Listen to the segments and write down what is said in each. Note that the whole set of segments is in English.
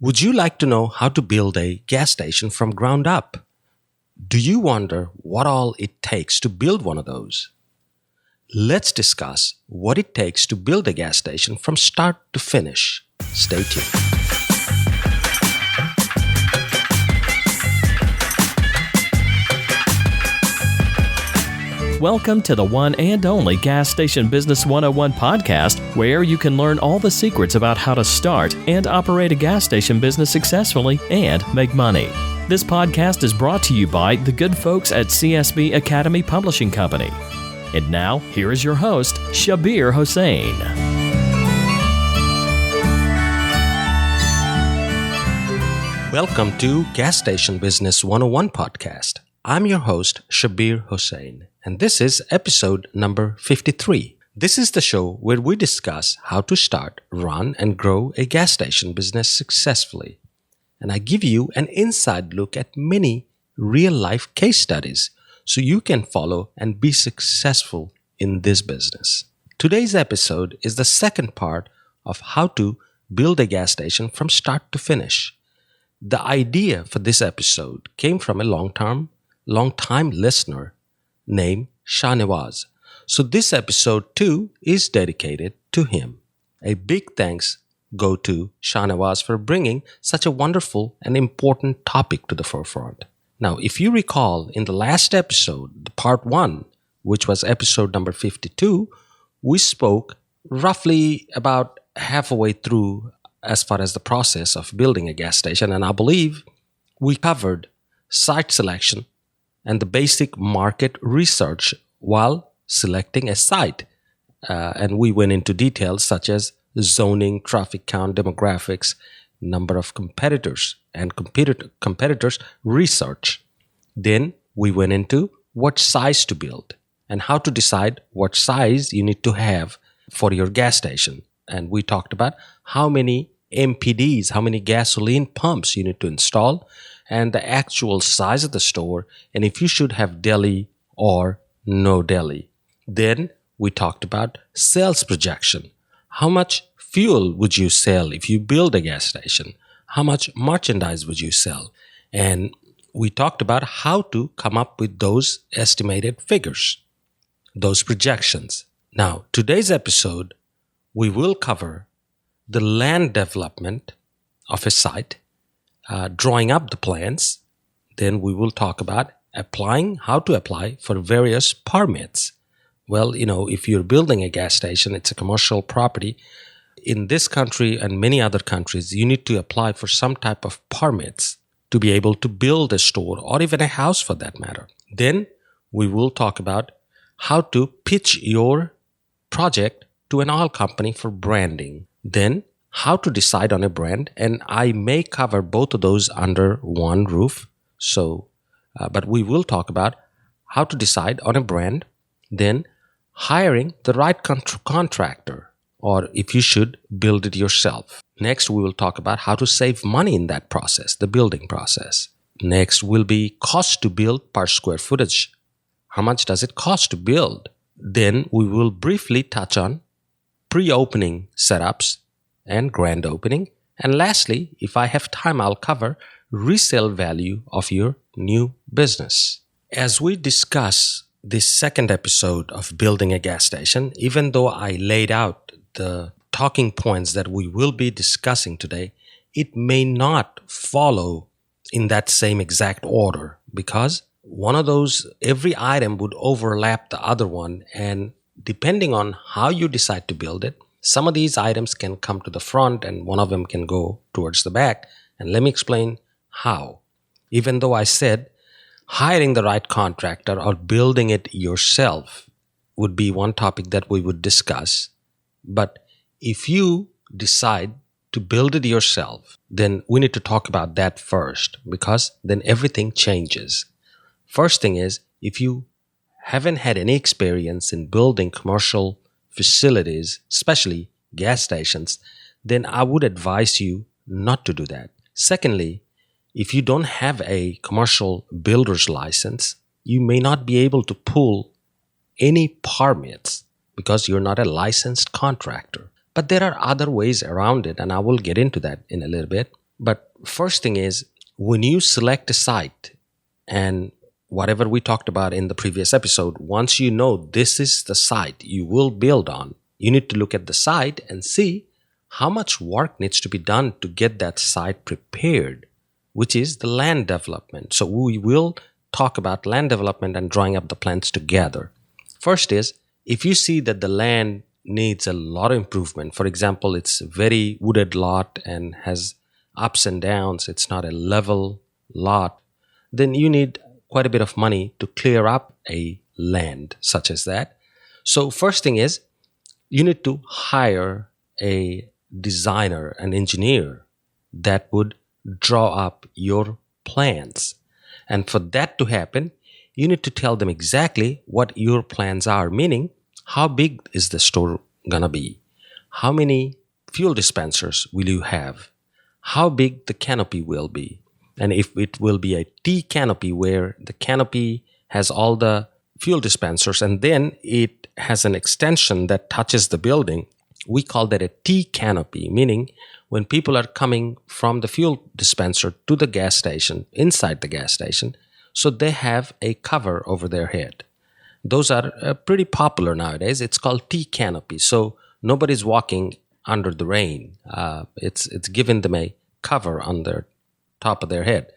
Would you like to know how to build a gas station from ground up? Do you wonder what all it takes to build one of those? Let's discuss what it takes to build a gas station from start to finish. Stay tuned. Welcome to the one and only Gas Station Business 101 podcast, where you can learn all the secrets about how to start and operate a gas station business successfully and make money. This podcast is brought to you by the good folks at CSB Academy Publishing Company. And now, here is your host, Shabbir Hossain. Welcome to Gas Station Business 101 podcast. I'm your host, Shabbir Hossain, and this is episode number 53. This is the show where we discuss how to start, run, and grow a gas station business successfully. And I give you an inside look at many real-life case studies so you can follow and be successful in this business. Today's episode is the second part of how to build a gas station from start to finish. The idea for this episode came from a long-time listener named Shahnawaz. So this episode too is dedicated to him. A big thanks go to Shahnawaz for bringing such a wonderful and important topic to the forefront. Now, if you recall in the last episode, the part 1, which was episode number 52, we spoke roughly about halfway through as far as the process of building a gas station. And I believe we covered site selection and the basic market research while selecting a site. And we went into details such as zoning, traffic count, demographics, number of competitors, and competitors research. Then we went into what size to build and how to decide what size you need to have for your gas station. And we talked about how many MPDs, how many gasoline pumps you need to install, and the actual size of the store, and if you should have deli or no deli. Then we talked about sales projection. How much fuel would you sell if you build a gas station? How much merchandise would you sell? And we talked about how to come up with those estimated figures, those projections. Now, today's episode, we will cover the land development of a site, drawing up the plans. Then we will talk about how to apply for various permits. Well, if you're building a gas station, it's a commercial property. In this country and many other countries, you need to apply for some type of permits to be able to build a store or even a house for that matter. Then we will talk about how to pitch your project to an oil company for branding. Then how to decide on a brand, and I may cover both of those under one roof. But we will talk about how to decide on a brand, then hiring the right contractor, or if you should build it yourself. Next, we will talk about how to save money in that process, the building process. Next will be cost to build per square footage. How much does it cost to build? Then we will briefly touch on pre-opening setups and grand opening. And lastly, if I have time, I'll cover resale value of your new business. As we discuss this second episode of building a gas station, even though I laid out the talking points that we will be discussing today, it may not follow in that same exact order because one of those, every item would overlap the other one, and depending on how you decide to build it, some of these items can come to the front and one of them can go towards the back. And let me explain how. Even though I said hiring the right contractor or building it yourself would be one topic that we would discuss. But if you decide to build it yourself, then we need to talk about that first because then everything changes. First thing is, if you haven't had any experience in building commercial facilities, especially gas stations, then I would advise you not to do that. Secondly, if you don't have a commercial builder's license, you may not be able to pull any permits because you're not a licensed contractor. But there are other ways around it, and I will get into that in a little bit. But first thing is, when you select a site and whatever we talked about in the previous episode, once you know this is the site you will build on, you need to look at the site and see how much work needs to be done to get that site prepared, which is the land development. So we will talk about land development and drawing up the plans together. First is, if you see that the land needs a lot of improvement, for example, it's a very wooded lot and has ups and downs, it's not a level lot, then you need quite a bit of money to clear up a land such as that. So first thing is, you need to hire a designer, an engineer that would draw up your plans. And for that to happen, you need to tell them exactly what your plans are, meaning how big is the store gonna be? How many fuel dispensers will you have? How big the canopy will be? And if it will be a T canopy where the canopy has all the fuel dispensers and then it has an extension that touches the building, we call that a T canopy, meaning when people are coming from the fuel dispenser to the gas station, inside the gas station, so they have a cover over their head. Those are pretty popular nowadays. It's called T canopy. So nobody's walking under the rain. It's giving them a cover on their top of their head.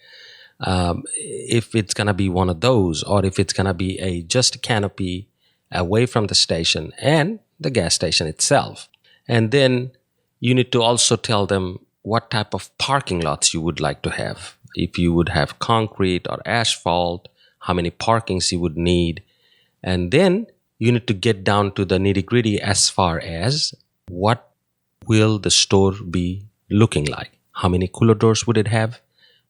If it's going to be one of those, or if it's going to be just a canopy away from the station and the gas station itself. And then you need to also tell them what type of parking lots you would like to have. If you would have concrete or asphalt, how many parkings you would need. And then you need to get down to the nitty-gritty as far as what will the store be looking like. How many cooler doors would it have?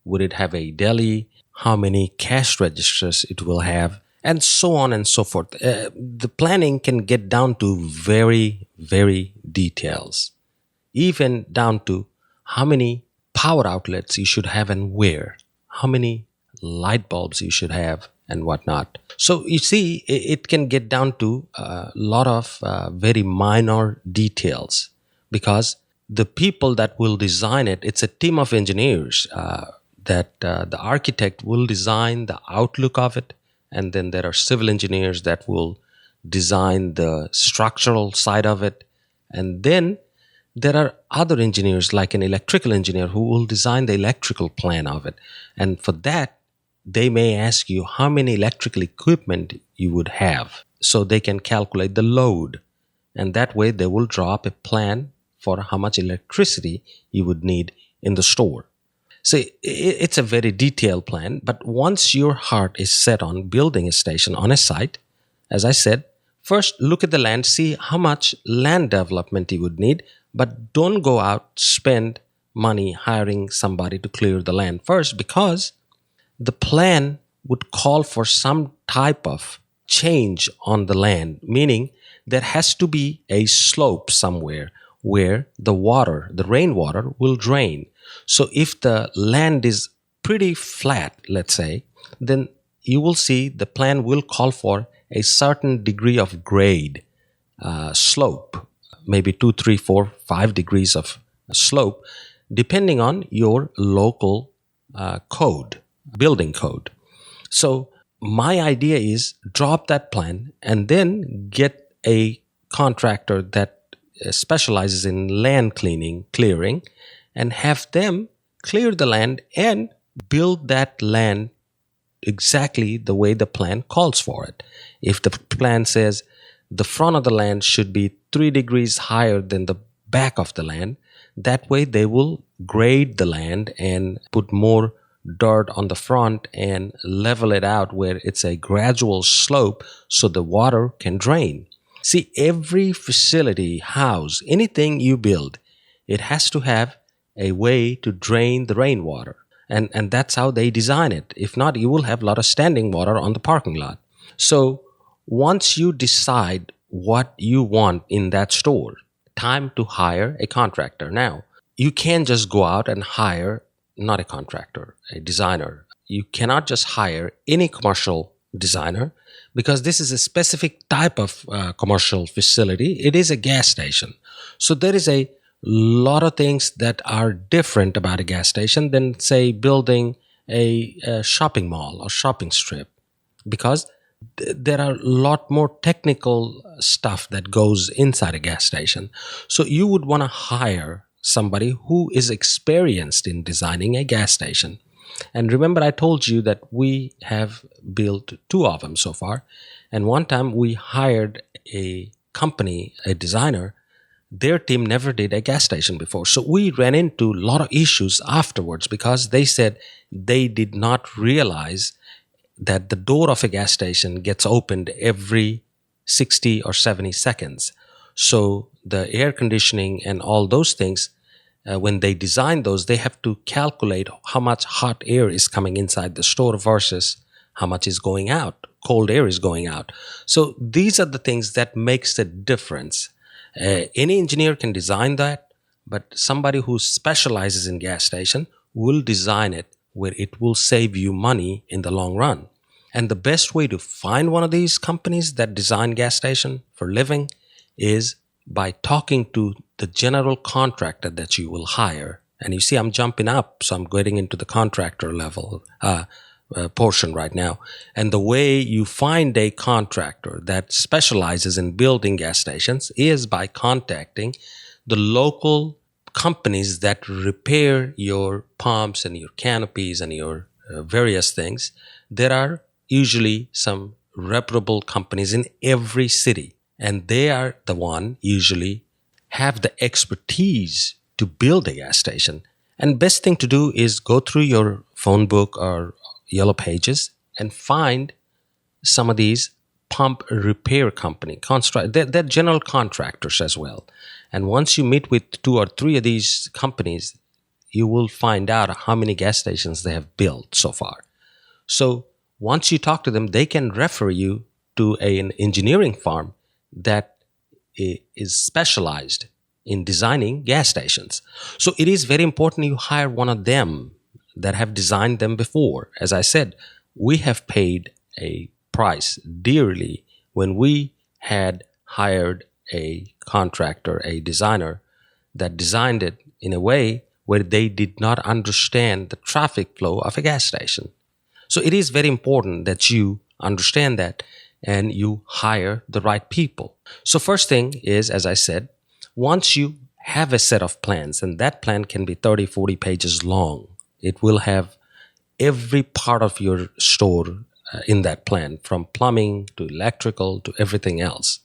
Would it have a deli? How many cash registers it will have? And so on and so forth. The planning can get down to very, very details. Even down to how many power outlets you should have and where. How many light bulbs you should have and whatnot. So you see, it can get down to a lot of very minor details, because the people that will design it, it's a team of engineers that the architect will design the outlook of it, and then there are civil engineers that will design the structural side of it, and then there are other engineers like an electrical engineer who will design the electrical plan of it. And for that, they may ask you how many electrical equipment you would have, so they can calculate the load. And that way they will draw up a plan for how much electricity you would need in the store. So it's a very detailed plan, but once your heart is set on building a station on a site, as I said, first look at the land, see how much land development you would need, but don't go out, spend money hiring somebody to clear the land first, because the plan would call for some type of change on the land, meaning there has to be a slope somewhere where the water, the rainwater, will drain. So if the land is pretty flat, let's say, then you will see the plan will call for a certain degree of grade, slope, maybe 2, 3, 4, 5 degrees of slope, depending on your local code, building code. So my idea is drop that plan and then get a contractor that specializes in land clearing, and have them clear the land and build that land exactly the way the plan calls for it. If the plan says the front of the land should be 3 degrees higher than the back of the land, that way they will grade the land and put more dirt on the front and level it out where it's a gradual slope so the water can drain. See, every facility, house, anything you build, it has to have a way to drain the rainwater. And that's how they design it. If not, you will have a lot of standing water on the parking lot. So once you decide what you want in that store, time to hire a contractor. Now, you can't just go out and hire not a contractor, a designer. You cannot just hire any commercial designer, because this is a specific type of commercial facility. It is a gas station. So there is a lot of things that are different about a gas station than, say, building a shopping mall or shopping strip, because there are a lot more technical stuff that goes inside a gas station. So you would want to hire somebody who is experienced in designing a gas station. And remember, I told you that we have built 2 of them so far. And one time we hired a company, a designer. Their team never did a gas station before. So we ran into a lot of issues afterwards, because they said they did not realize that the door of a gas station gets opened every 60 or 70 seconds. So the air conditioning and all those things, when they design those, they have to calculate how much hot air is coming inside the store versus how much is going out, cold air is going out. So these are the things that makes the difference. Any engineer can design that, but somebody who specializes in gas station will design it where it will save you money in the long run. And the best way to find one of these companies that design gas station for living is by talking to the general contractor that you will hire. And you see, I'm jumping up, so I'm getting into the contractor level portion right now. And the way you find a contractor that specializes in building gas stations is by contacting the local companies that repair your pumps and your canopies and your various things. There are usually some reputable companies in every city, and they are the one usually have the expertise to build a gas station. And best thing to do is go through your phone book or Yellow Pages and find some of these pump repair company. They're general contractors as well. And once you meet with 2 or 3 of these companies, you will find out how many gas stations they have built so far. So once you talk to them, they can refer you to an engineering firm that is specialized in designing gas stations. So it is very important you hire one of them that have designed them before. As I said, we have paid a price dearly when we had hired a contractor, a designer that designed it in a way where they did not understand the traffic flow of a gas station. So it is very important that you understand that and you hire the right people. So first thing is, as I said, once you have a set of plans, and that plan can be 30, 40 pages long, it will have every part of your store in that plan, from plumbing to electrical to everything else,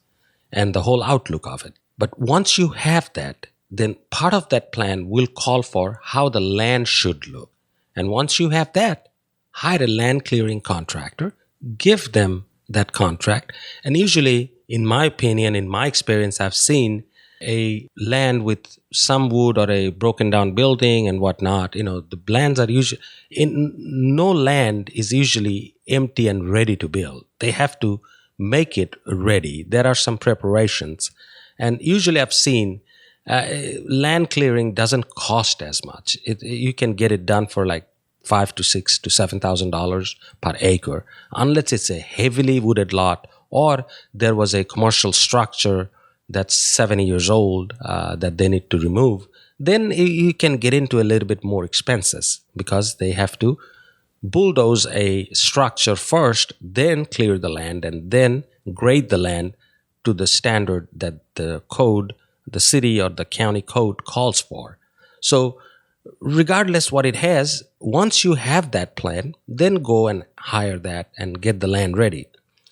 and the whole outlook of it. But once you have that, then part of that plan will call for how the land should look. And once you have that, hire a land clearing contractor, give them that contract. And usually, in my opinion, in my experience, I've seen a land with some wood or a broken down building and whatnot. The lands are usually, no land is usually empty and ready to build. They have to make it ready. There are some preparations. And usually I've seen land clearing doesn't cost as much. You can get it done for like $5,000 to $6,000 to $7,000 per acre, unless it's a heavily wooded lot or there was a commercial structure that's 70 years old that they need to remove. Then you can get into a little bit more expenses because they have to bulldoze a structure first, then clear the land, and then grade the land to the standard that the code, the city or the county code calls for. So regardless what it has, once you have that plan, then go and hire that and get the land ready.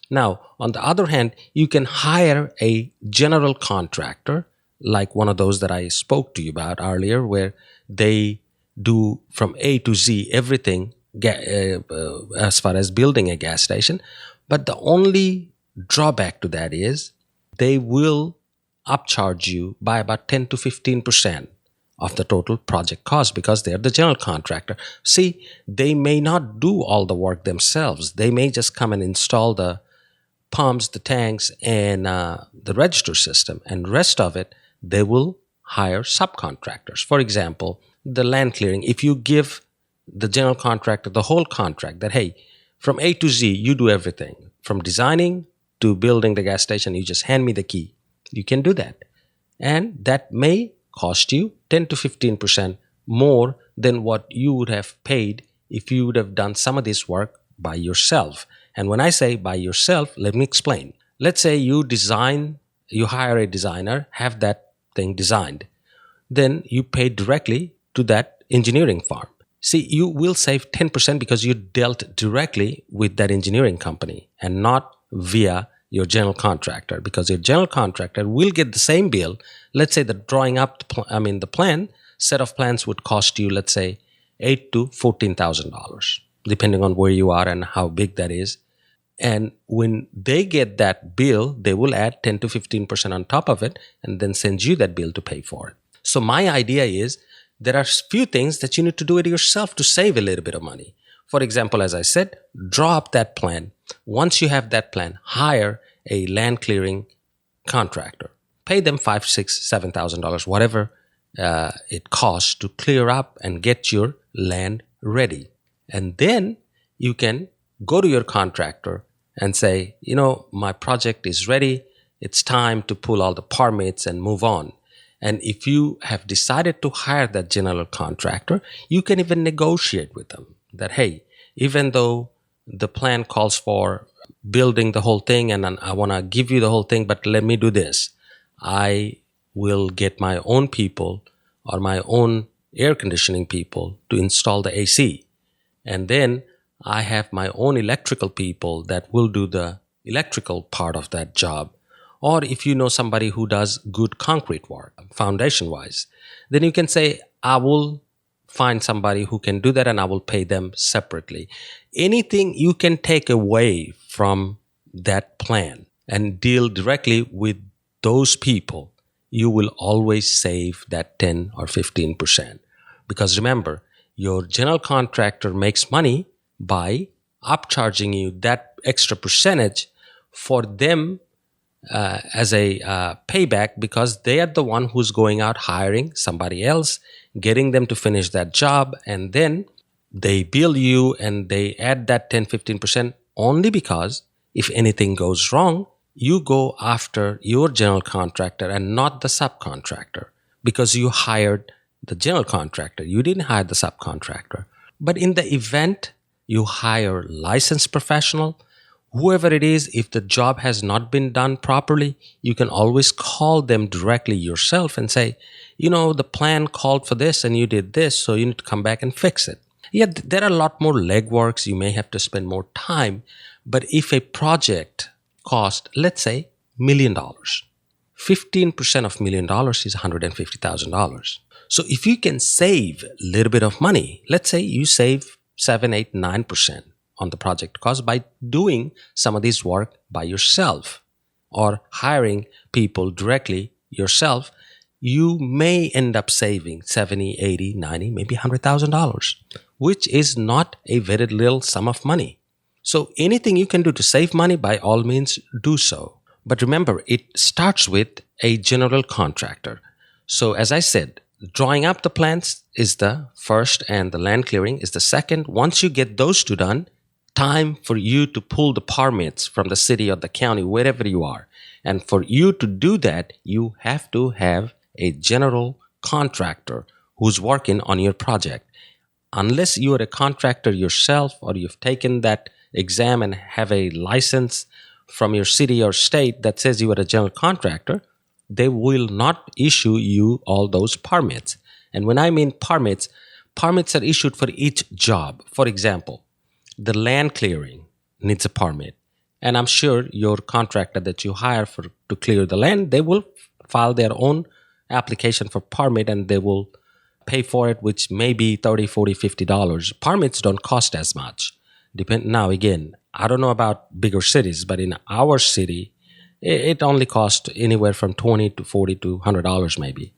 Now, on the other hand, you can hire a general contractor, like one of those that I spoke to you about earlier, where they do from A to Z everything as far as building a gas station. But the only drawback to that is they will upcharge you by about 10 to 15% of the total project cost because they're the general contractor. See, they may not do all the work themselves. They may just come and install the pumps, the tanks, and the register system. And rest of it, they will hire subcontractors. For example, the land clearing. If you give the general contractor the whole contract that, hey, from A to Z, you do everything. From designing to building the gas station, you just hand me the key. You can do that. And that may cost you 10 to 15% more than what you would have paid if you would have done some of this work by yourself. And when I say by yourself, let me explain. Let's say you hire a designer, have that thing designed. Then you pay directly to that engineering firm. See, you will save 10% because you dealt directly with that engineering company and not via your general contractor, because your general contractor will get the same bill. Let's say the drawing up, the plan, set of plans would cost you, let's say, $8,000 to $14,000, depending on where you are and how big that is. And when they get that bill, they will add 10 to 15% on top of it and then send you that bill to pay for it. So my idea is there are few things that you need to do it yourself to save a little bit of money. For example, as I said, draw up that plan. Once you have that plan, hire a land clearing contractor. Pay them $5,000, $6,000, $7,000, whatever it costs to clear up and get your land ready. And then you can go to your contractor and say, my project is ready. It's time to pull all the permits and move on. And if you have decided to hire that general contractor, you can even negotiate with them that, hey, even though the plan calls for building the whole thing and I want to give you the whole thing, but let me do this. I will get my own people or my own air conditioning people to install the AC. And then I have my own electrical people that will do the electrical part of that job. Or if you know somebody who does good concrete work, foundation-wise, then you can say, I will find somebody who can do that and I will pay them separately. Anything you can take away from that plan and deal directly with those people, you will always save that 10 or 15%. Because remember, your general contractor makes money by upcharging you that extra percentage for them as a payback, because they are the one who's going out hiring somebody else, getting them to finish that job, and then they bill you and they add that 10-15% only because if anything goes wrong, you go after your general contractor and not the subcontractor, because you hired the general contractor. You didn't hire the subcontractor. But in the event you hire licensed professional, whoever it is, if the job has not been done properly, you can always call them directly yourself and say, the plan called for this and you did this, so you need to come back and fix it. Yeah, there are a lot more legworks. You may have to spend more time. But if a project cost, let's say, $1 million, 15% of $1 million is $150,000. So if you can save a little bit of money, let's say you save 7, 8, 9% on the project cost by doing some of this work by yourself or hiring people directly yourself, you may end up saving 70, 80, 90, maybe $100,000, which is not a very little sum of money. So anything you can do to save money, by all means, do so. But remember, it starts with a general contractor. So as I said, drawing up the plans is the first and the land clearing is the second. Once you get those two done, time for you to pull the permits from the city or the county, wherever you are. And for you to do that, you have to have a general contractor who's working on your project. Unless you are a contractor yourself or you've taken that exam and have a license from your city or state that says you are a general contractor, they will not issue you all those permits. And when I mean permits are issued for each job. For example, the land clearing needs a permit. And I'm sure your contractor that you hire to clear the land, they will file their own application for permit and they will pay for it, which may be $30, $40, $50. Permits don't cost as much. Now, again, I don't know about bigger cities, but in our city, it only costs anywhere from $20 to $40 to $100 maybe.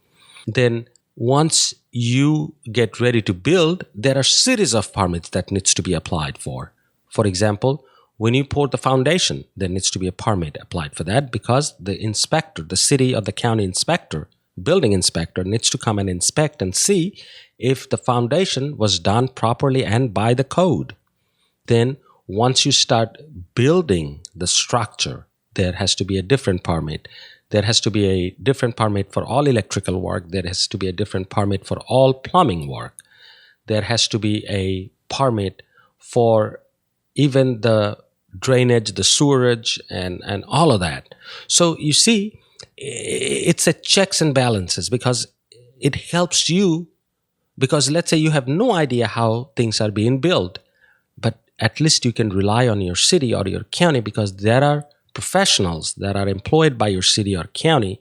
Then once you get ready to build, there are series of permits that needs to be applied for. For example, when you pour the foundation, there needs to be a permit applied for that because the inspector, the city or the county inspector, building inspector needs to come and inspect and see if the foundation was done properly and by the code. Then once you start building the structure, there has to be a different permit. There has to be a different permit for all electrical work. There has to be a different permit for all plumbing work. There has to be a permit for even the drainage, the sewerage, and all of that. So you see, it's a checks and balances, because it helps you, because let's say you have no idea how things are being built, but at least you can rely on your city or your county, because there are professionals that are employed by your city or county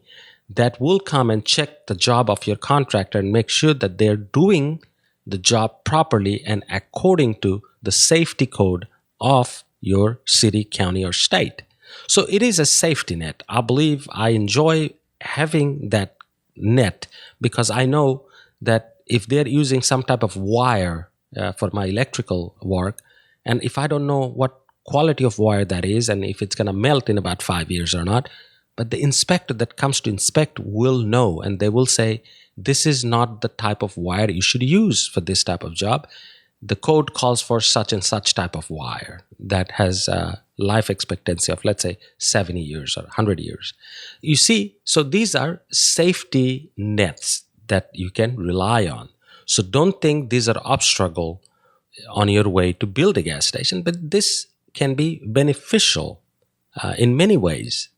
that will come and check the job of your contractor and make sure that they're doing the job properly and according to the safety code of your city, county, or state. So it is a safety net. I believe I enjoy having that net, because I know that if they're using some type of wire for my electrical work, and if I don't know what quality of wire that is, and if it's going to melt in about 5 years or not, but the inspector that comes to inspect will know, and they will say, this is not the type of wire you should use for this type of job. The code calls for such and such type of wire that has a life expectancy of, let's say, 70 years or 100 years. You see, so these are safety nets that you can rely on. So don't think these are obstacle on your way to build a gas station, but this can be beneficial in many ways.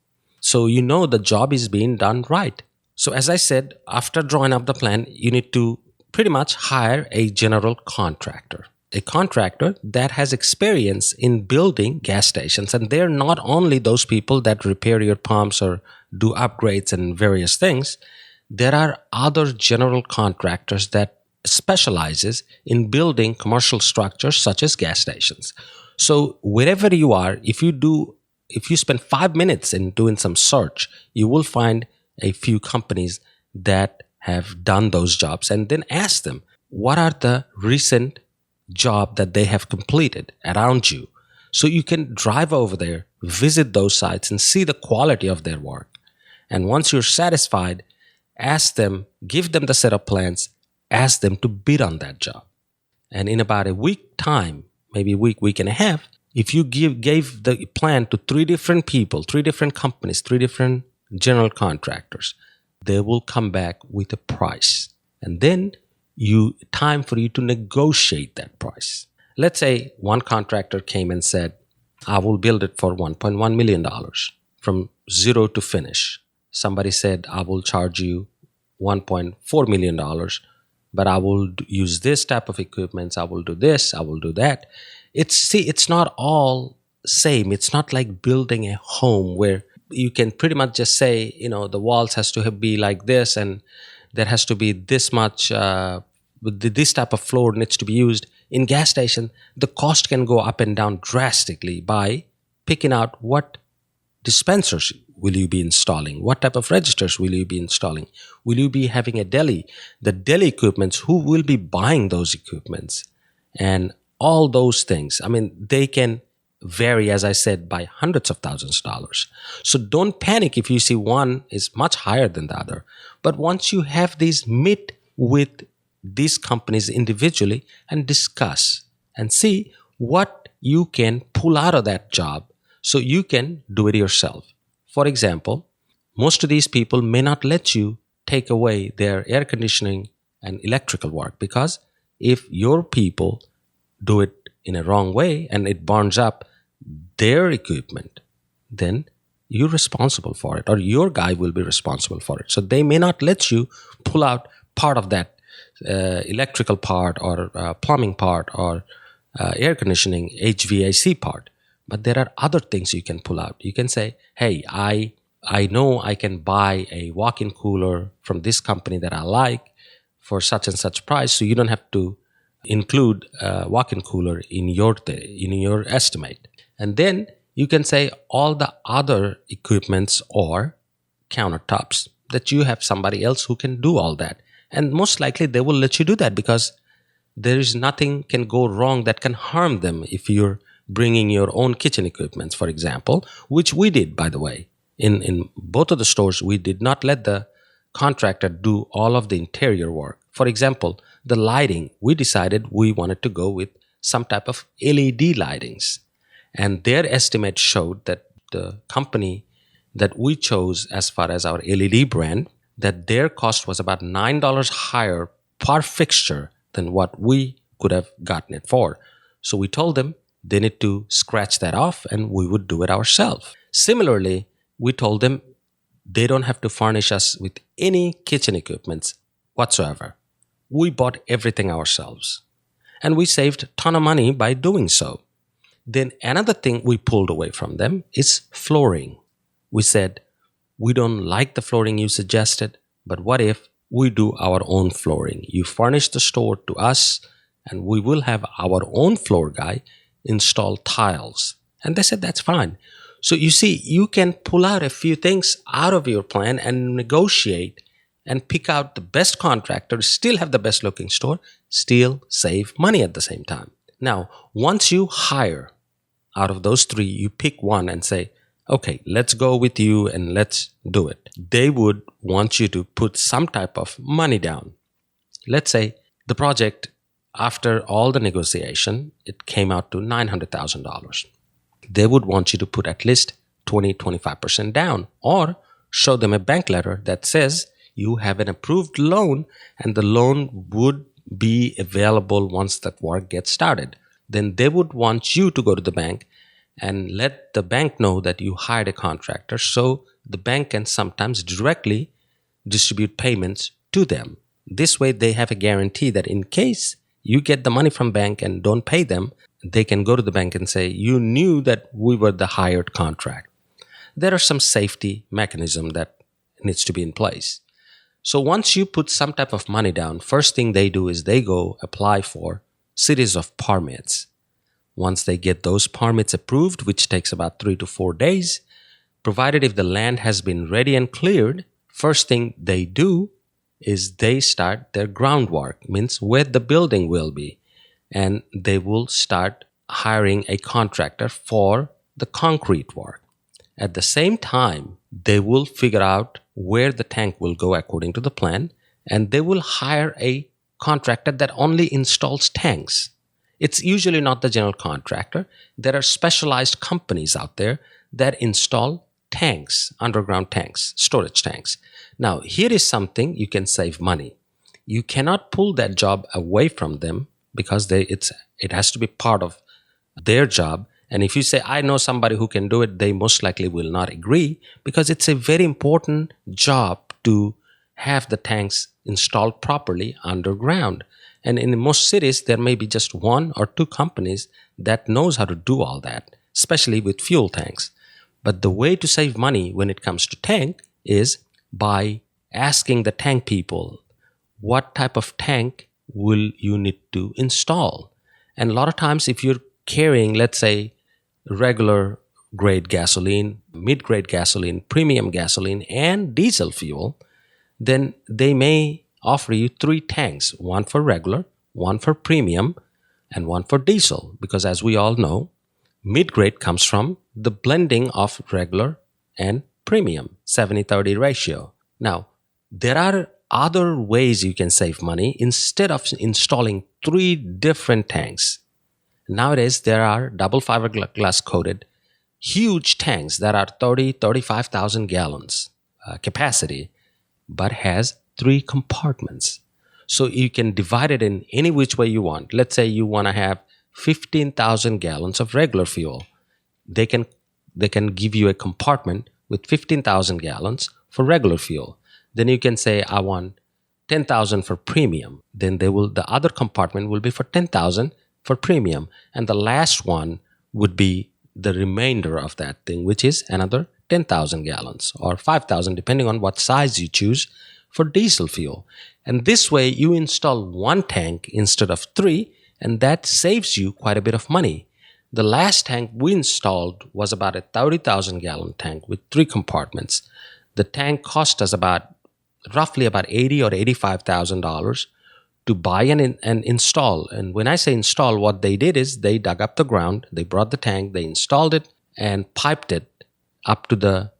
So you know the job is being done right. So as I said, after drawing up the plan, you need to pretty much hire a general contractor. A contractor that has experience in building gas stations. And they're not only those people that repair your pumps or do upgrades and various things. There are other general contractors that specializes in building commercial structures such as gas stations. So wherever you are, if you spend 5 minutes in doing some search, you will find a few companies that have done those jobs, and then ask them, what are the recent job that they have completed around you? So you can drive over there, visit those sites, and see the quality of their work. And once you're satisfied, ask them, give them the set of plans, ask them to bid on that job. And in about a week time, maybe a week and a half, if you gave the plan to 3 different people, 3 different companies, 3 different general contractors, they will come back with a price. And then time for you to negotiate that price. Let's say one contractor came and said, I will build it for $1.1 million from zero to finish. Somebody said, I will charge you $1.4 million, but I will use this type of equipment. I will do this, I will do that. It's not all same. It's not like building a home where you can pretty much just say, the walls has to be like this, and there has to be this much, this type of floor needs to be used. In gas station, the cost can go up and down drastically by picking out what dispensers will you be installing, what type of registers will you be installing, will you be having a deli, the deli equipments, who will be buying those equipments, and all those things. I mean, they can vary, as I said, by hundreds of thousands of dollars. So don't panic if you see one is much higher than the other. But once you have these, meet with these companies individually and discuss and see what you can pull out of that job so you can do it yourself. For example, most of these people may not let you take away their air conditioning and electrical work, because if your people do it in a wrong way and it burns up their equipment, then you're responsible for it, or your guy will be responsible for it. So they may not let you pull out part of that electrical part or plumbing part or air conditioning HVAC part. But there are other things you can pull out. You can say, hey, I know I can buy a walk-in cooler from this company that I like for such and such price, so you don't have to include a walk-in cooler in your estimate. And then you can say all the other equipments or countertops that you have somebody else who can do all that. And most likely they will let you do that, because there is nothing can go wrong that can harm them if you're bringing your own kitchen equipment, for example, which we did, by the way. In both of the stores, we did not let the contractor do all of the interior work. For example, the lighting, we decided we wanted to go with some type of LED lightings. And their estimate showed that the company that we chose as far as our LED brand, that their cost was about $9 higher per fixture than what we could have gotten it for. So we told them they need to scratch that off and we would do it ourselves. Similarly, we told them they don't have to furnish us with any kitchen equipment whatsoever. We bought everything ourselves. And we saved a ton of money by doing so. Then another thing we pulled away from them is flooring. We said, we don't like the flooring you suggested, but what if we do our own flooring? You furnish the store to us and we will have our own floor guy install tiles. And they said, that's fine. So you see, you can pull out a few things out of your plan and negotiate and pick out the best contractor, still have the best looking store, still save money at the same time. Now, once you hire out of those three, you pick one and say, okay, let's go with you and let's do it. They would want you to put some type of money down. Let's say the project, after all the negotiation, it came out to $900,000. They would want you to put at least 20-25% down, or show them a bank letter that says you have an approved loan and the loan would be available once that work gets started. Then they would want you to go to the bank and let the bank know that you hired a contractor, so the bank can sometimes directly distribute payments to them. This way they have a guarantee that in case you get the money from bank and don't pay them, they can go to the bank and say, you knew that we were the hired contract. There are some safety mechanism that needs to be in place. So once you put some type of money down, first thing they do is they go apply for series of permits. Once they get those permits approved, which takes about 3 to 4 days, provided if the land has been ready and cleared, first thing they do is they start their groundwork, means where the building will be. And they will start hiring a contractor for the concrete work. At the same time, they will figure out where the tank will go according to the plan, and they will hire a contractor that only installs tanks. It's usually not the general contractor. There are specialized companies out there that install tanks, underground tanks, storage tanks. Now, here is something you can save money. You cannot pull that job away from them because it has to be part of their job. And if you say, I know somebody who can do it, they most likely will not agree, because it's a very important job to have the tanks installed properly underground. And in most cities, there may be just 1 or 2 companies that knows how to do all that, especially with fuel tanks. But the way to save money when it comes to tank is by asking the tank people, what type of tank will you need to install? And a lot of times if you're carrying, let's say, regular grade gasoline, mid-grade gasoline, premium gasoline, and diesel fuel, then they may offer you 3 tanks, 1 for regular, 1 for premium, and 1 for diesel. Because as we all know, mid-grade comes from the blending of regular and premium, 70-30 ratio. Now, there are other ways you can save money instead of installing 3 different tanks. Nowadays, there are double fiberglass coated huge tanks that are 35,000 gallons capacity, but has 3 compartments. So you can divide it in any which way you want. Let's say you want to have 15,000 gallons of regular fuel. They can give you a compartment with 15,000 gallons for regular fuel. Then you can say, I want 10,000 for premium. Then the other compartment will be for 10,000 for premium. And the last one would be the remainder of that thing, which is another 10,000 gallons or 5,000, depending on what size you choose, for diesel fuel. And this way you install 1 tank instead of 3, and that saves you quite a bit of money. The last tank we installed was about a 30,000 gallon tank with 3 compartments. The tank cost us roughly about $80,000 or $85,000 to buy and install. And when I say install, what they did is they dug up the ground, they brought the tank, they installed it and piped it up to the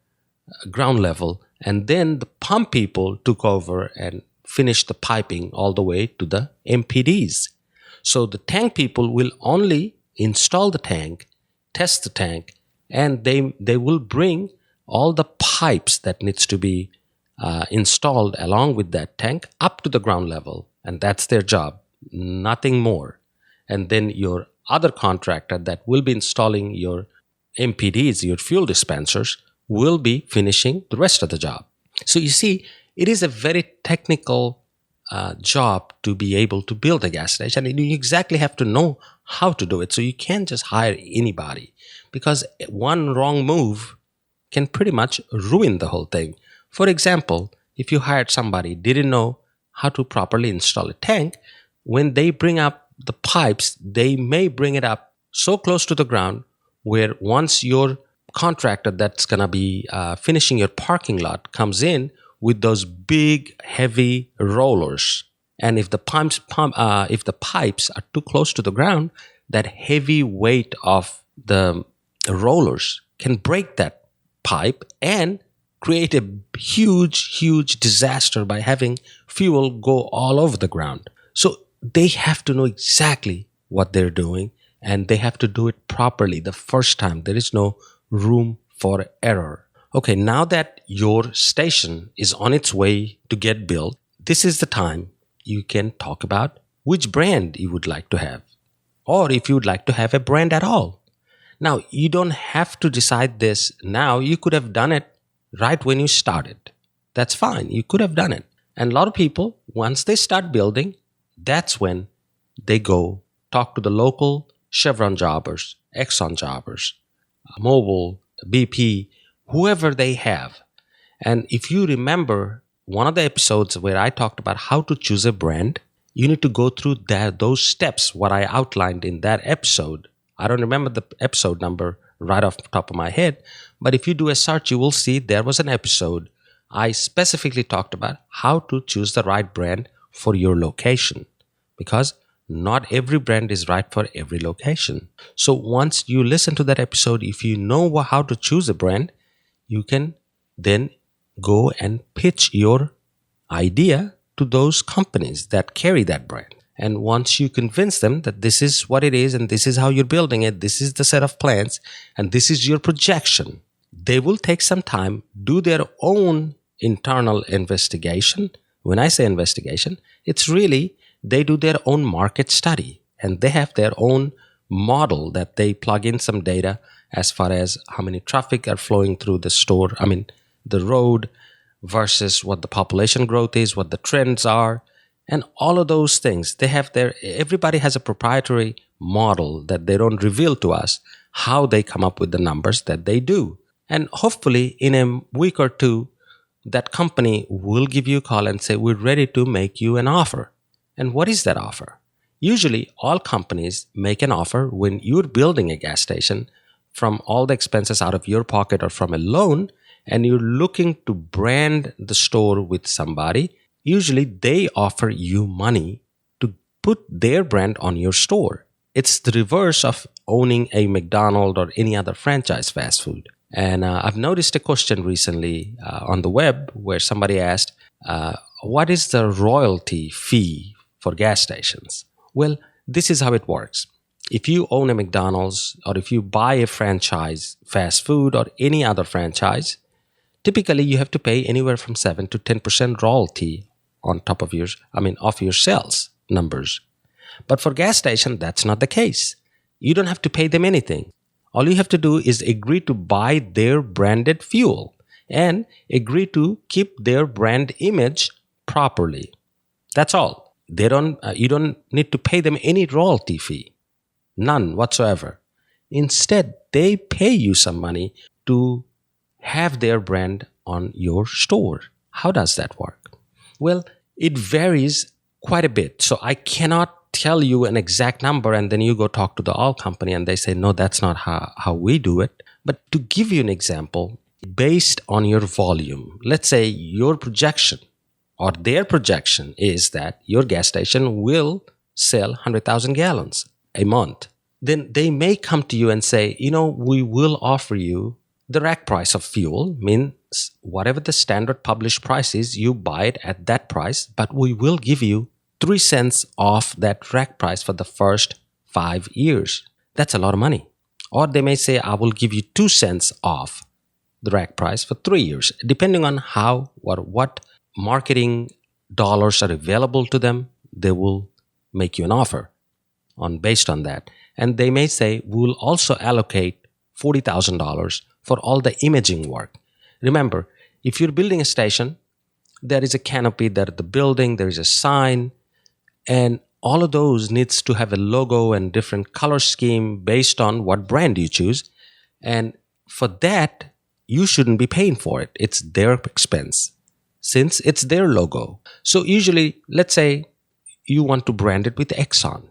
ground level. And then the pump people took over and finished the piping all the way to the MPDs. So the tank people will only install the tank, test the tank, and they will bring all the pipes that needs to be installed along with that tank up to the ground level. And that's their job, nothing more. And then your other contractor that will be installing your MPDs, your fuel dispensers, will be finishing the rest of the job. So you see, it is a very technical job to be able to build a gas station. And you exactly have to know how to do it. So you can't just hire anybody, because one wrong move can pretty much ruin the whole thing. For example, if you hired somebody didn't know how to properly install a tank, when they bring up the pipes, they may bring it up so close to the ground where once your contractor that's going to be finishing your parking lot comes in with those big heavy rollers, and if the pipes are too close to the ground, that heavy weight of the rollers can break that pipe and create a huge disaster by having fuel go all over the ground. So they have to know exactly what they're doing, and they have to do it properly the first time. There is no room for error. Okay, now that your station is on its way to get built, this is the time you can talk about which brand you would like to have, or if you would like to have a brand at all. Now, you don't have to decide this now. You could have done it right when you started. That's fine. You could have done it. And a lot of people, once they start building, that's when they go talk to the local Chevron jobbers, Exxon jobbers, Mobil, BP, whoever they have. And if you remember one of the episodes where I talked about how to choose a brand, you need to go through those steps, what I outlined in that episode. I don't remember the episode number right off the top of my head, but if you do a search, you will see there was an episode I specifically talked about how to choose the right brand for your location, because not every brand is right for every location. So once you listen to that episode, if you know how to choose a brand, you can then go and pitch your idea to those companies that carry that brand. And once you convince them that this is what it is and this is how you're building it, this is the set of plans and this is your projection, they will take some time, do their own internal investigation. When I say investigation, it's really they do their own market study, and they have their own model that they plug in some data as far as how many traffic are flowing through the road versus what the population growth is, what the trends are, and all of those things. Everybody has a proprietary model that they don't reveal to us how they come up with the numbers that they do. And hopefully in a week or two, that company will give you a call and say, we're ready to make you an offer. And what is that offer? Usually, all companies make an offer when you're building a gas station from all the expenses out of your pocket or from a loan, and you're looking to brand the store with somebody. Usually, they offer you money to put their brand on your store. It's the reverse of owning a McDonald's or any other franchise fast food. And I've noticed a question recently on the web where somebody asked, what is the royalty fee for gas stations? Well, this is how it works. If you own a McDonald's or if you buy a franchise fast food or any other franchise, typically you have to pay anywhere from 7 to 10% royalty on top of off your sales numbers. But for gas station, that's not the case. You don't have to pay them anything. All you have to do is agree to buy their branded fuel and agree to keep their brand image properly. That's all. You don't need to pay them any royalty fee. None whatsoever. Instead, they pay you some money to have their brand on your store. How does that work? Well, it varies quite a bit. So I cannot tell you an exact number and then you go talk to the oil company and they say, no, that's not how we do it. But to give you an example, based on your volume, let's say your projection or their projection is that your gas station will sell 100,000 gallons a month. Then they may come to you and say, we will offer you the rack price of fuel, means whatever the standard published price is, you buy it at that price, but we will give you 3 cents off that rack price for the first 5 years. That's a lot of money. Or they may say, I will give you 2 cents off the rack price for 3 years, depending on how or what marketing dollars are available to them. They will make you an offer based on that. And they may say, we'll also allocate $40,000 for all the imaging work. Remember, if you're building a station, there is a canopy, there is the building, there is a sign, and all of those needs to have a logo and different color scheme based on what brand you choose. And for that, you shouldn't be paying for it. It's their expense since it's their logo. So usually, let's say you want to brand it with Exxon.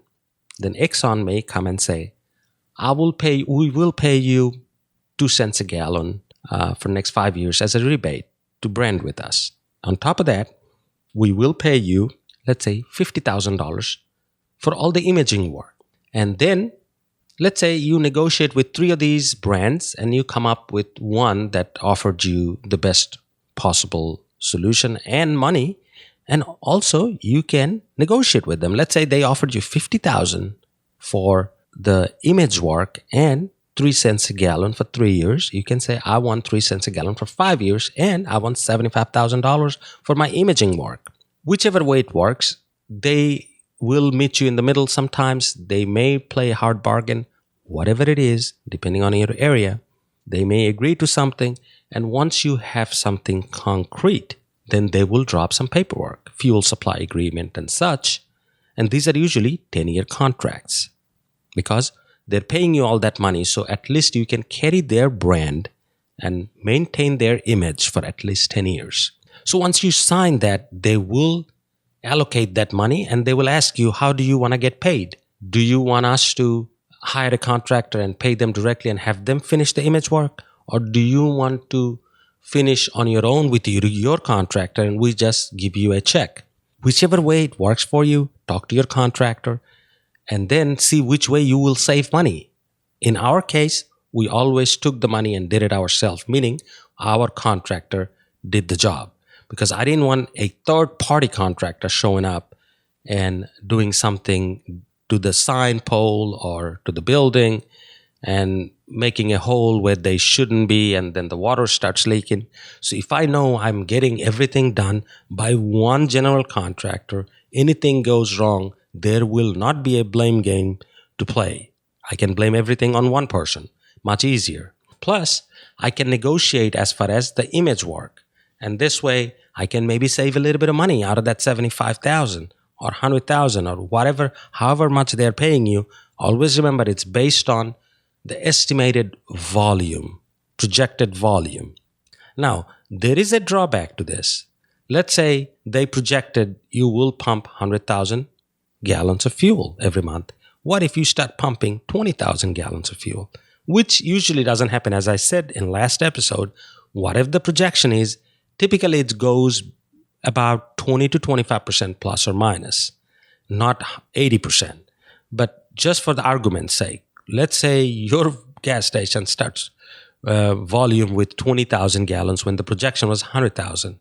Then Exxon may come and say, we will pay you 2 cents a gallon for the next 5 years as a rebate to brand with us. On top of that, we will pay you, let's say, $50,000 for all the imaging work. And then, let's say you negotiate with 3 of these brands and you come up with one that offered you the best possible solution and money. And also, you can negotiate with them. Let's say they offered you $50,000 for the image work and 3 cents a gallon for 3 years. You can say, I want 3 cents a gallon for 5 years, and I want $75,000 for my imaging work. Whichever way it works, they will meet you in the middle sometimes. They may play a hard bargain. Whatever it is, depending on your area, they may agree to something. And once you have something concrete, then they will drop some paperwork, fuel supply agreement and such. And these are usually 10-year contracts because they're paying you all that money. So at least you can carry their brand and maintain their image for at least 10 years. So once you sign that, they will allocate that money and they will ask you, how do you want to get paid? Do you want us to hire a contractor and pay them directly and have them finish the image work? Or do you want to finish on your own with your contractor and we just give you a check? Whichever way it works for you, talk to your contractor and then see which way you will save money. In our case, we always took the money and did it ourselves, meaning our contractor did the job. Because I didn't want a third-party contractor showing up and doing something to the sign pole or to the building and making a hole where they shouldn't be, and then the water starts leaking. So if I know I'm getting everything done by one general contractor, anything goes wrong, there will not be a blame game to play. I can blame everything on one person. Much easier. Plus, I can negotiate as far as the image work. And this way, I can maybe save a little bit of money out of that $75,000 or $100,000 or whatever, however much they're paying you. Always remember, it's based on the estimated volume, projected volume. Now, there is a drawback to this. Let's say they projected you will pump 100,000 gallons of fuel every month. What if you start pumping 20,000 gallons of fuel? Which usually doesn't happen. As I said in last episode, what if the projection is typically it goes about 20 to 25% plus or minus, not 80%. But just for the argument's sake, let's say your gas station starts volume with 20,000 gallons when the projection was 100,000.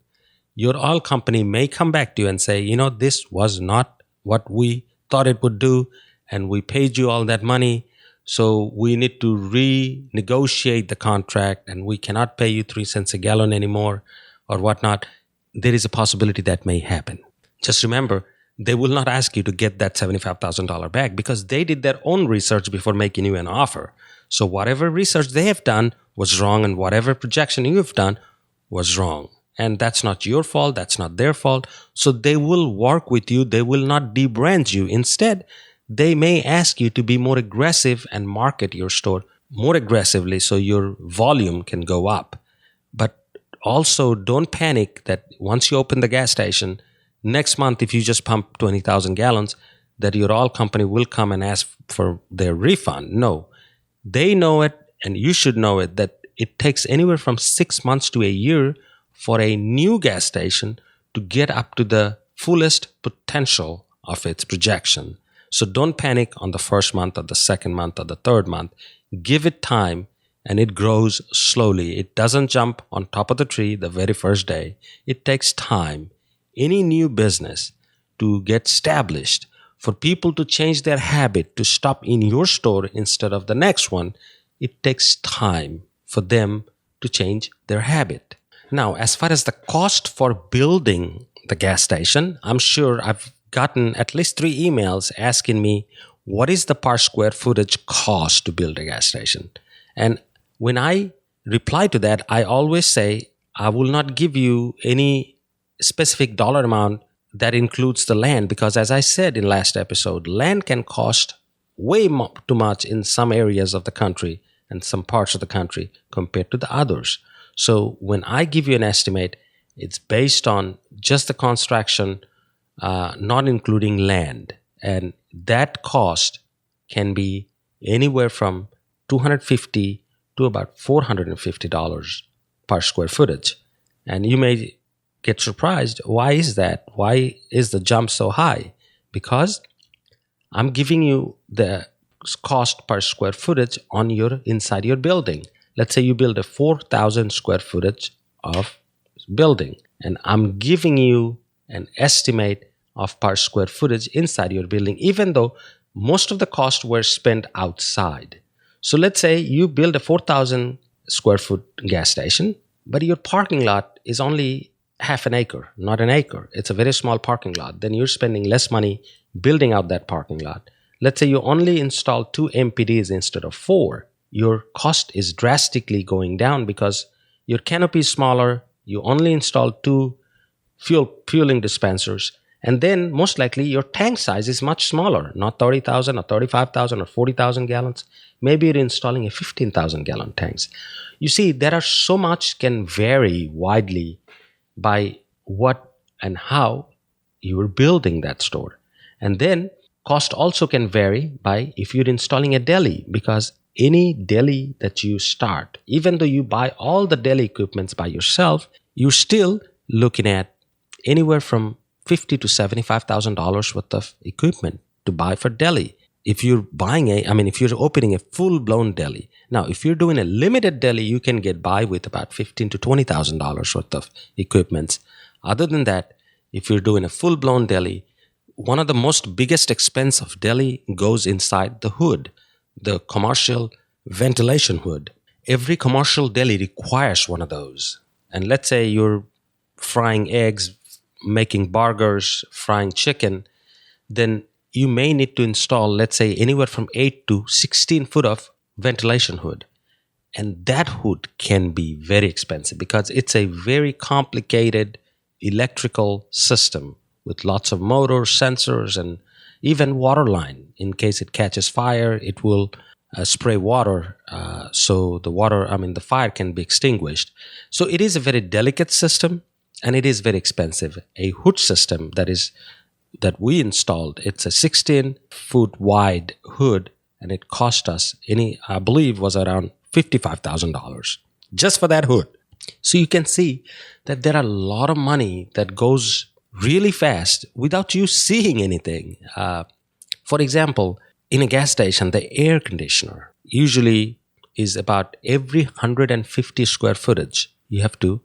Your oil company may come back to you and say, this was not what we thought it would do, and we paid you all that money, so we need to renegotiate the contract, and we cannot pay you 3 cents a gallon anymore, or whatnot. There is a possibility that may happen. Just remember, they will not ask you to get that $75,000 back because they did their own research before making you an offer. So whatever research they have done was wrong, and whatever projection you have done was wrong. And that's not your fault. That's not their fault. So they will work with you. They will not debrand you. Instead, they may ask you to be more aggressive and market your store more aggressively so your volume can go up. But also, don't panic that once you open the gas station, next month, if you just pump 20,000 gallons, that your oil company will come and ask for their refund. No, they know it, and you should know it, that it takes anywhere from 6 months to a year for a new gas station to get up to the fullest potential of its projection. So don't panic on the first month or the second month or the third month. Give it time, and it grows slowly. It doesn't jump on top of the tree the very first day. It takes time. Any new business to get established, for people to change their habit to stop in your store instead of the next one, it takes time for them to change their habit. Now, as far as the cost for building the gas station, I'm sure I've gotten at least 3 emails asking me, what is the per square footage cost to build a gas station? And when I reply to that, I always say, I will not give you any specific dollar amount that includes the land, because as I said in last episode, land can cost way too much in some areas of the country and some parts of the country compared to the others. So when I give you an estimate, it's based on just the construction, not including land. And that cost can be anywhere from $250 to about $450 per square footage. And you may get surprised. Why is that? Why is the jump so high? Because I'm giving you the cost per square footage on your inside your building. Let's say you build a 4,000 square footage of building, and I'm giving you an estimate of per square footage inside your building, even though most of the costs were spent outside. So let's say you build a 4,000 square foot gas station, but your parking lot is only half an acre, not an acre. It's a very small parking lot. Then you're spending less money building out that parking lot. Let's say you only install 2 MPDs instead of 4. Your cost is drastically going down because your canopy is smaller. You only install 2 fueling dispensers. And then most likely your tank size is much smaller, not 30,000 or 35,000 or 40,000 gallons. Maybe you're installing a 15,000 gallon tanks. You see, there are so much can vary widely by what and how you are building that store. And then cost also can vary by if you're installing a deli, because any deli that you start, even though you buy all the deli equipments by yourself, you're still looking at anywhere from $50,000 to $75,000 worth of equipment to buy for deli. If you're if you're opening a full-blown deli. Now, if you're doing a limited deli, you can get by with about $15,000 to $20,000 worth of equipment. Other than that, if you're doing a full-blown deli, one of the most biggest expense of deli goes inside the hood, the commercial ventilation hood. Every commercial deli requires one of those. And let's say you're frying eggs, making burgers, frying chicken, then you may need to install, let's say, anywhere from 8 to 16 foot of ventilation hood. And that hood can be very expensive because it's a very complicated electrical system with lots of motors, sensors, and even water line. In case it catches fire, it will spray water so the fire can be extinguished. So it is a very delicate system and it is very expensive. A hood system that we installed, it's a 16-foot wide hood, and it cost us, I believe, was around $55,000 just for that hood. So you can see that there are a lot of money that goes really fast without you seeing anything. For example, in a gas station, the air conditioner usually is about every 150 square footage. You have to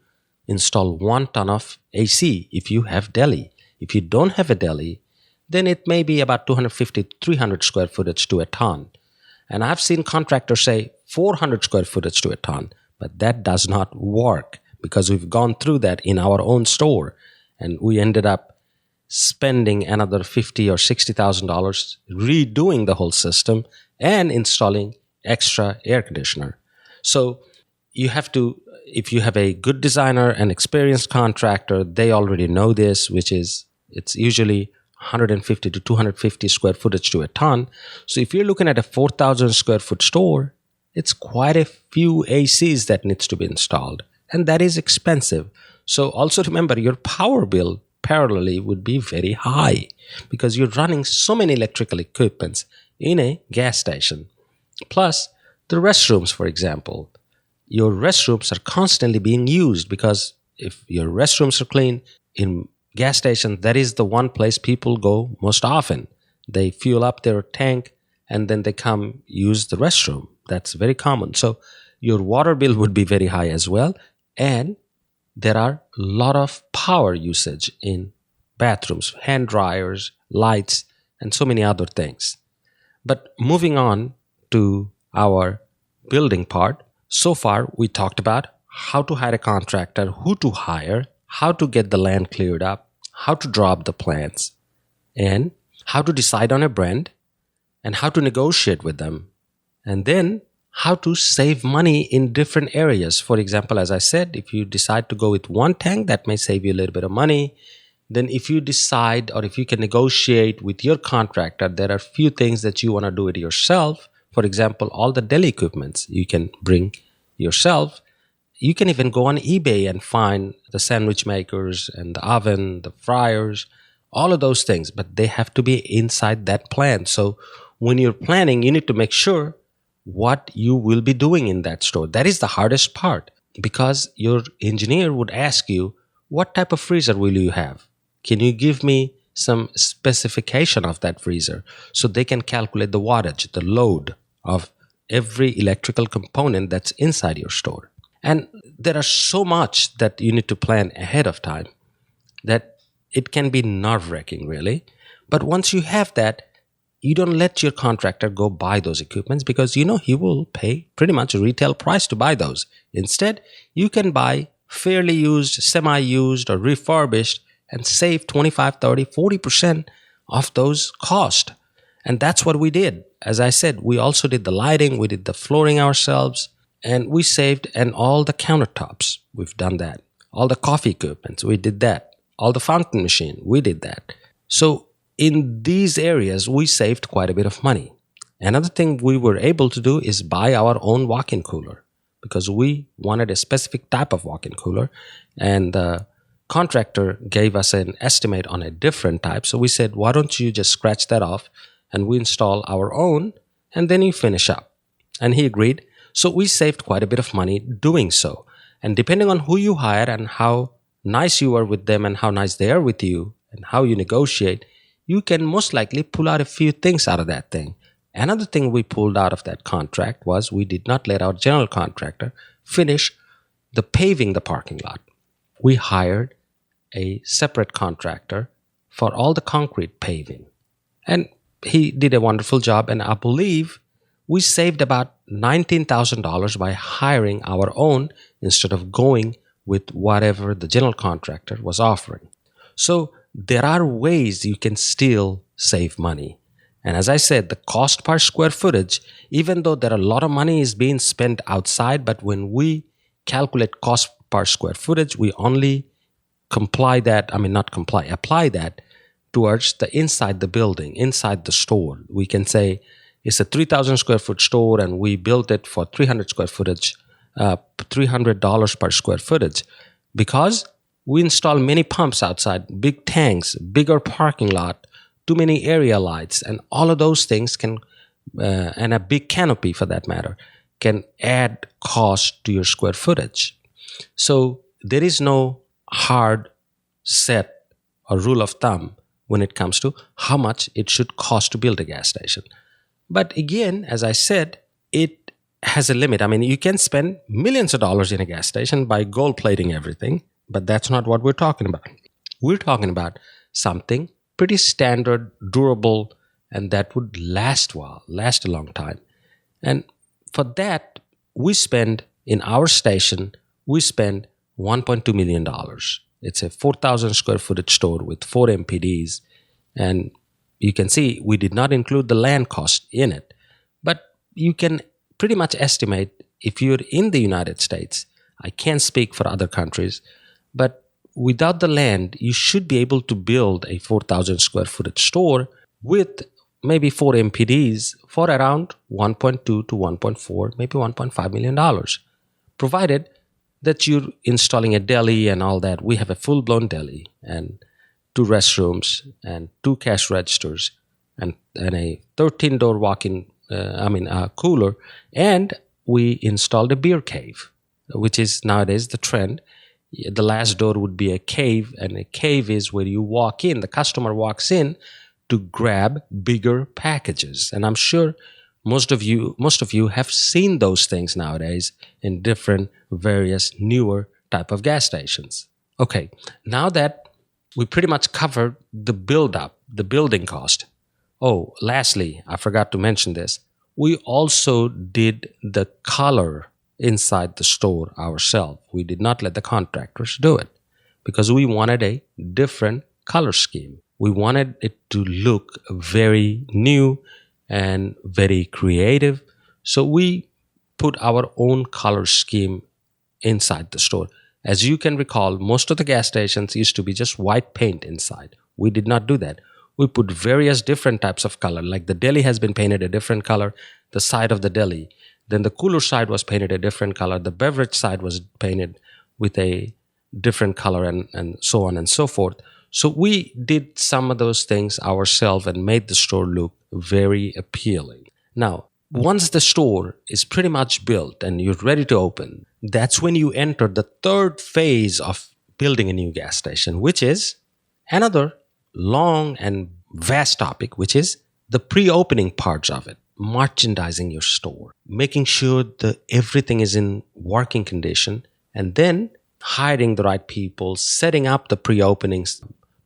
install 1 ton of AC if you have deli. If you don't have a deli, then it may be about 250, 300 square footage to a ton. And I've seen contractors say 400 square footage to a ton, but that does not work because we've gone through that in our own store and we ended up spending another $50,000 or $60,000 redoing the whole system and installing extra air conditioner. So you have to, if you have a good designer and experienced contractor, they already know this, which is it's usually 150 to 250 square footage to a ton. So if you're looking at a 4,000 square foot store, it's quite a few ACs that needs to be installed. And that is expensive. So also remember, your power bill parallelly would be very high because you're running so many electrical equipments in a gas station. Plus, the restrooms, for example. Your restrooms are constantly being used because if your restrooms are clean, in gas station, that is the one place people go most often. They fuel up their tank and then they come use the restroom. That's very common. So your water bill would be very high as well. And there are a lot of power usage in bathrooms, hand dryers, lights, and so many other things. But moving on to our building part, so far we talked about how to hire a contractor, who to hire, how to get the land cleared up, how to draw up the plans, and how to decide on a brand, and how to negotiate with them, and then how to save money in different areas. For example, as I said, if you decide to go with one tank, that may save you a little bit of money. Then if you decide, or if you can negotiate with your contractor, there are few things that you want to do it yourself. For example, all the deli equipments you can bring yourself. You can even go on eBay and find the sandwich makers and the oven, the fryers, all of those things, but they have to be inside that plan. So when you're planning, you need to make sure what you will be doing in that store. That is the hardest part, because your engineer would ask you, what type of freezer will you have? Can you give me some specification of that freezer so they can calculate the wattage, the load of every electrical component that's inside your store? And there are so much that you need to plan ahead of time that it can be nerve-wracking, really. But once you have that, you don't let your contractor go buy those equipments, because you know he will pay pretty much a retail price to buy those. Instead, you can buy fairly used, semi-used, or refurbished and save 25, 30, 40% of those costs. And that's what we did. As I said, we also did the lighting, we did the flooring ourselves, and we saved, and all the countertops, we've done that. All the coffee equipment, we did that. All the fountain machine, we did that. So in these areas, we saved quite a bit of money. Another thing we were able to do is buy our own walk-in cooler, because we wanted a specific type of walk-in cooler, and the contractor gave us an estimate on a different type. So we said, why don't you just scratch that off and we install our own, and then you finish up. And he agreed. So we saved quite a bit of money doing so. And depending on who you hire and how nice you are with them and how nice they are with you and how you negotiate, you can most likely pull out a few things out of that thing. Another thing we pulled out of that contract was we did not let our general contractor finish the paving the parking lot. We hired a separate contractor for all the concrete paving. And he did a wonderful job, and I believe we saved about $19,000 by hiring our own instead of going with whatever the general contractor was offering. So there are ways you can still save money. And as I said, the cost per square footage, even though there are a lot of money is being spent outside, but when we calculate cost per square footage, we only apply that towards the inside the building, inside the store. We can say it's a 3,000 square foot store and we built it for 300 square footage, $300 per square footage, because we install many pumps outside, big tanks, bigger parking lot, too many area lights, and all of those things can, and a big canopy for that matter, can add cost to your square footage. So there is no hard set or rule of thumb when it comes to how much it should cost to build a gas station. But again, as I said, it has a limit. I mean, you can spend millions of dollars in a gas station by gold plating everything, but that's not what we're talking about. We're talking about something pretty standard, durable, and that would last a long time. And for that, we spend, in our station, we spend $1.2 million. It's a 4,000 square footage store with 4 MPDs. And you can see we did not include the land cost in it. But you can pretty much estimate, if you're in the United States, I can't speak for other countries, but without the land, you should be able to build a 4,000 square footage store with maybe 4 MPDs for around 1.2 to 1.4, maybe $1.5 million, provided that you're installing a deli and all that. We have a full-blown deli and 2 restrooms and 2 cash registers and a 13-door walk-in cooler, and we installed a beer cave, which is nowadays the trend. The last door would be a cave, and a cave is where you walk in. The customer walks in to grab bigger packages. And I'm sure most of you have seen those things nowadays in different, various, newer type of gas stations. Okay, now that we pretty much covered the build-up, the building cost. Oh, lastly, I forgot to mention this. We also did the color inside the store ourselves. We did not let the contractors do it because we wanted a different color scheme. We wanted it to look very new and very creative. So we put our own color scheme inside the store. As you can recall, most of the gas stations used to be just white paint inside. We did not do that. We put various different types of color, like the deli has been painted a different color, the side of the deli. Then the cooler side was painted a different color. The beverage side was painted with a different color and so on and so forth. So we did some of those things ourselves and made the store look very appealing. Now, once the store is pretty much built and you're ready to open, that's when you enter the third phase of building a new gas station, which is another long and vast topic, which is the pre-opening parts of it. Merchandising your store, making sure that everything is in working condition, and then hiring the right people, setting up the pre-opening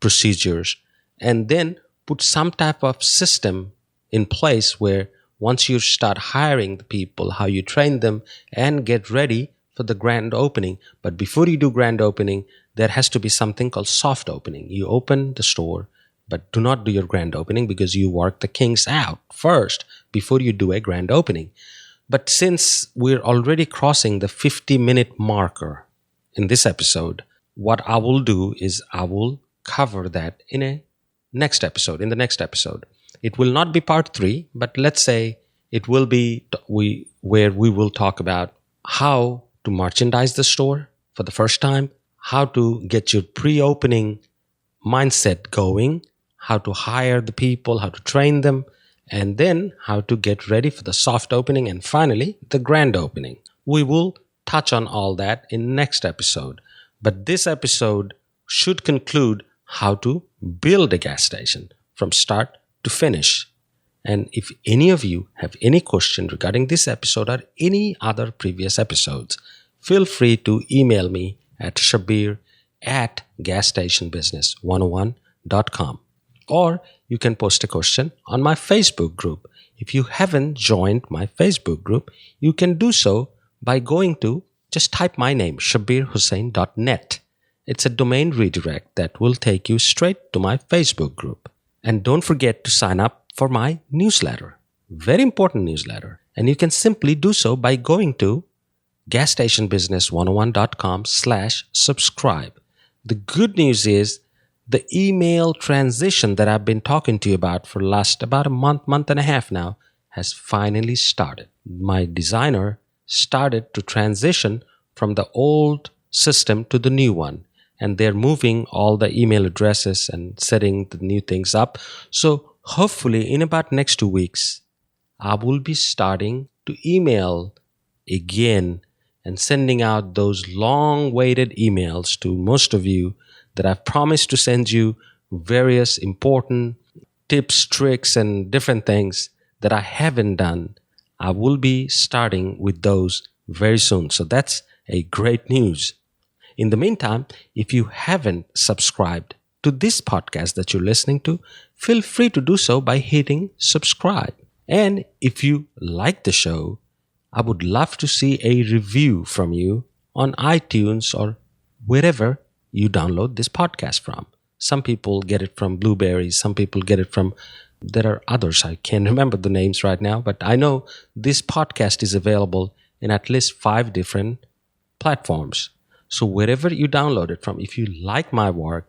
procedures, and then put some type of system in place where once you start hiring the people, how you train them and get ready for the grand opening. But before you do grand opening, there has to be something called soft opening. You open the store, but do not do your grand opening because you work the kinks out first before you do a grand opening. But since we're already crossing the 50-minute marker in this episode, what I will do is I will cover that in the next episode. It will not be part 3, but let's say it will be where we will talk about how to merchandise the store for the first time, how to get your pre-opening mindset going, how to hire the people, how to train them, and then how to get ready for the soft opening, and finally, the grand opening. We will touch on all that in next episode. But this episode should conclude how to build a gas station from start to finish. And if any of you have any question regarding this episode or any other previous episodes, feel free to email me at shabir@gasstationbusiness101.com. Or you can post a question on my Facebook group. If you haven't joined my Facebook group, you can do so by going to just type my name, shabbirhossain.net. It's a domain redirect that will take you straight to my Facebook group. And don't forget to sign up for my newsletter. Very important newsletter. And you can simply do so by going to gasstationbusiness101.com/subscribe. The good news is the email transition that I've been talking to you about for last about a month and a half now has finally started. My designer started to transition from the old system to the new one, and they're moving all the email addresses and setting the new things up. So hopefully in about next 2 weeks, I will be starting to email again and sending out those long-waited emails to most of you that I've promised to send you various important tips, tricks, and different things that I haven't done. I will be starting with those very soon. So that's a great news. In the meantime, if you haven't subscribed to this podcast that you're listening to, feel free to do so by hitting subscribe. And if you like the show, I would love to see a review from you on iTunes or wherever you download this podcast from. Some people get it from Blueberry, some people get it from, there are others, I can't remember the names right now, but I know this podcast is available in at least 5 different platforms. So wherever you download it from, if you like my work,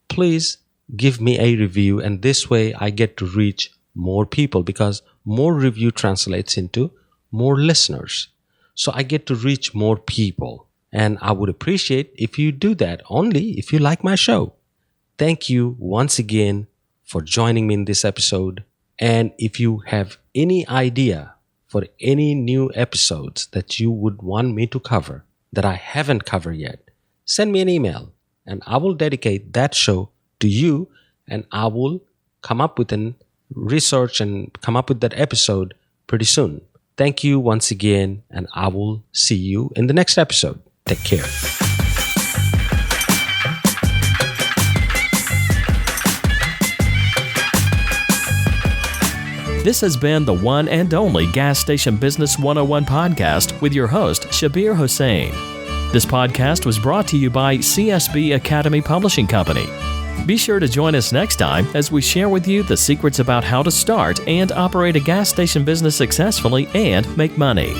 please give me a review, and this way I get to reach more people, because more review translates into more listeners. So I get to reach more people. And I would appreciate if you do that only if you like my show. Thank you once again for joining me in this episode. And if you have any idea for any new episodes that you would want me to cover that I haven't covered yet, send me an email and I will dedicate that show to you, and I will come up with an research and come up with that episode pretty soon. Thank you once again, and I will see you in the next episode. Take care. This has been the one and only Gas Station Business 101 podcast with your host, Shabbir Hossain. This podcast was brought to you by CSB Academy Publishing Company. Be sure to join us next time as we share with you the secrets about how to start and operate a gas station business successfully and make money.